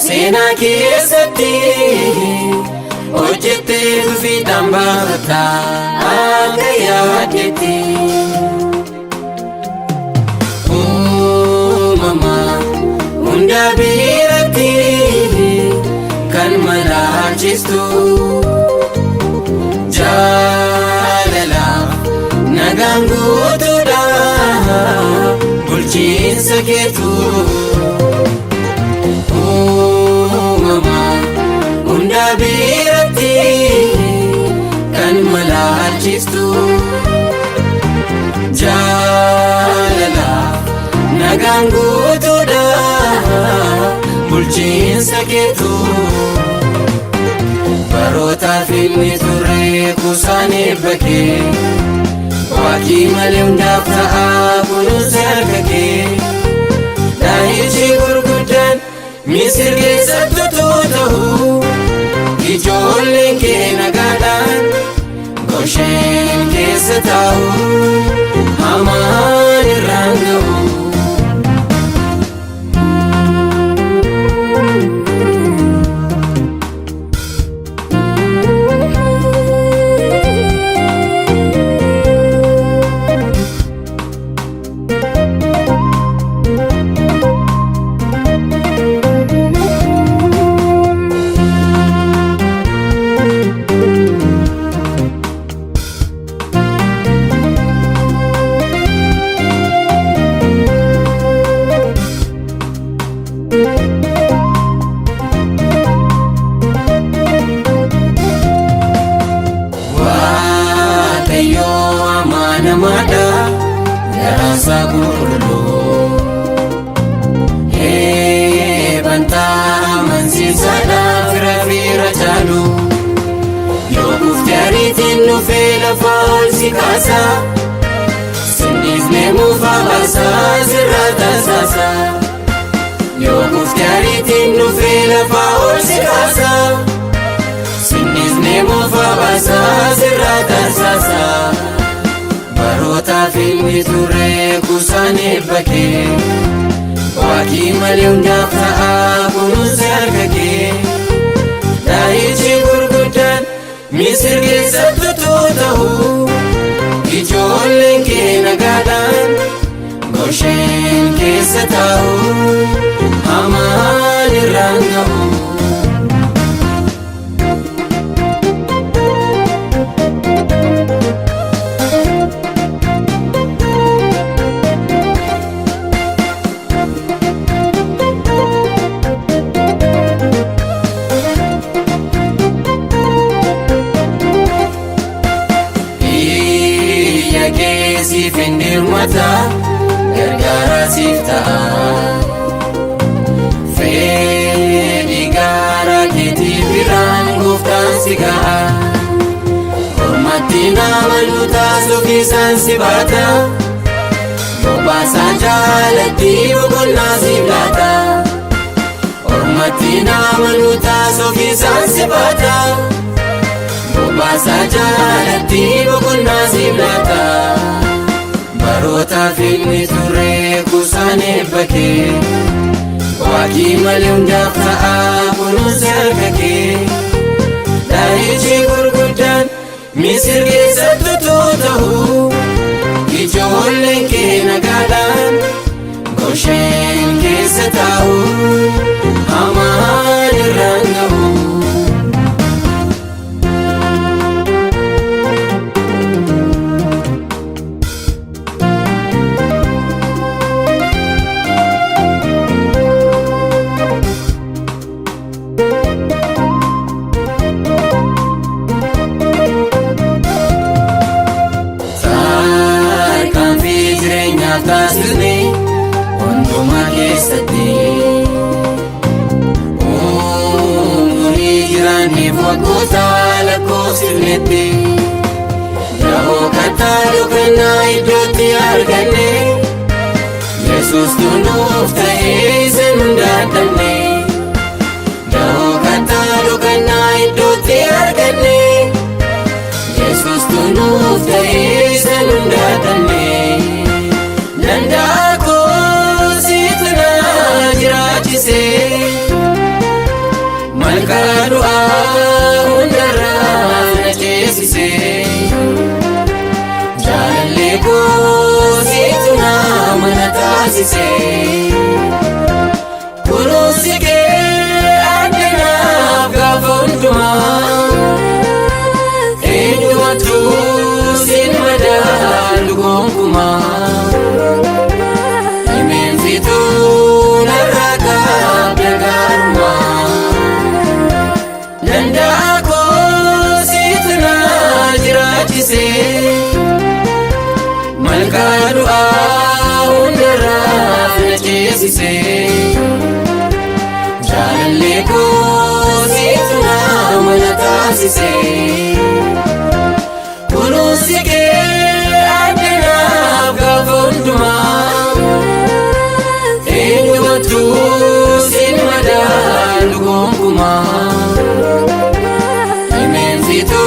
Seenaa keessatti hojjettee fiixaan baafata akka yaaddetti. Uumama hunda biratti kan malaalchistu jaalalaaf nagaan guutuudha bulchiinsa keetu. Hunda biratti kan malaalchistu jaalalaaf nagaan guutuudha bulchiinsa keetu. Barootaaf inni turre kuusaan eebba kee waaqii malee hundaaf ta'aa kunuunsa harka kee. Daa'ichi gurguddaan Misir keessatti utuu ta'u ijoolleen kee nagaadhaan Goshen keessa taa'u hamaan irraan ga'u. Namada garasa qulqulluu banta amansiisaadha fira caalu yoo guftee ariitiin dhufee lafa ol si kaasa sinniifnee muufaa baasaa sirraa taasisaa. Yoo guftee ariitiin dhufee lafa ol si kaasa sinniifnee muufaa baasaa sirraa taasisaa. Barootaaf inni turre kuusaan eebba kee waaqii malee hundaaf ta'aa kunuunsa harka kee. Daa'ichi gurguddaan Misir keessatti utuu ta'u ijoolleen kee nagaadhaan Goshen keessa taa'u hamaan irraan ga'u. Siif hin dirmata gargaara siif ta'a fedhii gaara keetii biraan gooftaan si ga'a. Ormatti namaluu taasisuuf isaan si baata bobbaasaa jaalatti boqonnaa siif laata. Ormatti namaluu taasisuuf isaan si baata bobbaasaa jaalatti boqonnaa siif laata. Barootaaf inni turre kuusaan eebba kee waaqii malee hundaaf ta'aa kunuunsa harka kee. Daa'ichi gurguddaan Misir keessatti utuu ta'u ijoolleen kee nagaadhaan Goshen keessa taa'u hamaan irraan ga'u. Taasisne hundumaa keessatti umurii jiraanneef waggoota lakkoofsifnetti. Dahoo kattaa dhokannaa iddoo Yesuustu nuuf ta'ee san hundaadhamne da'oo kattaa dhokannaa iddootti arganne Yesuustu nuuf ta'ee san hundaadhamne danda'a koo situ na jiraachise malkaa du'aa hundarraa na ceesise jaalallee koo situ na mana taasise kunuunsi kee addanaaf gaafa hundumaa eenyumattu sin madaalu gonkumaa himeensituu narraa qabda gaarumaa danda'a koo situ na jiraachise malkaa du'aa hundarraa na ceesise jaalallee koo situ na mana taasise kunuunsi kee addanaaf gaafa hundumaa eenyumattu sin madaalu gonkumaa himeensituu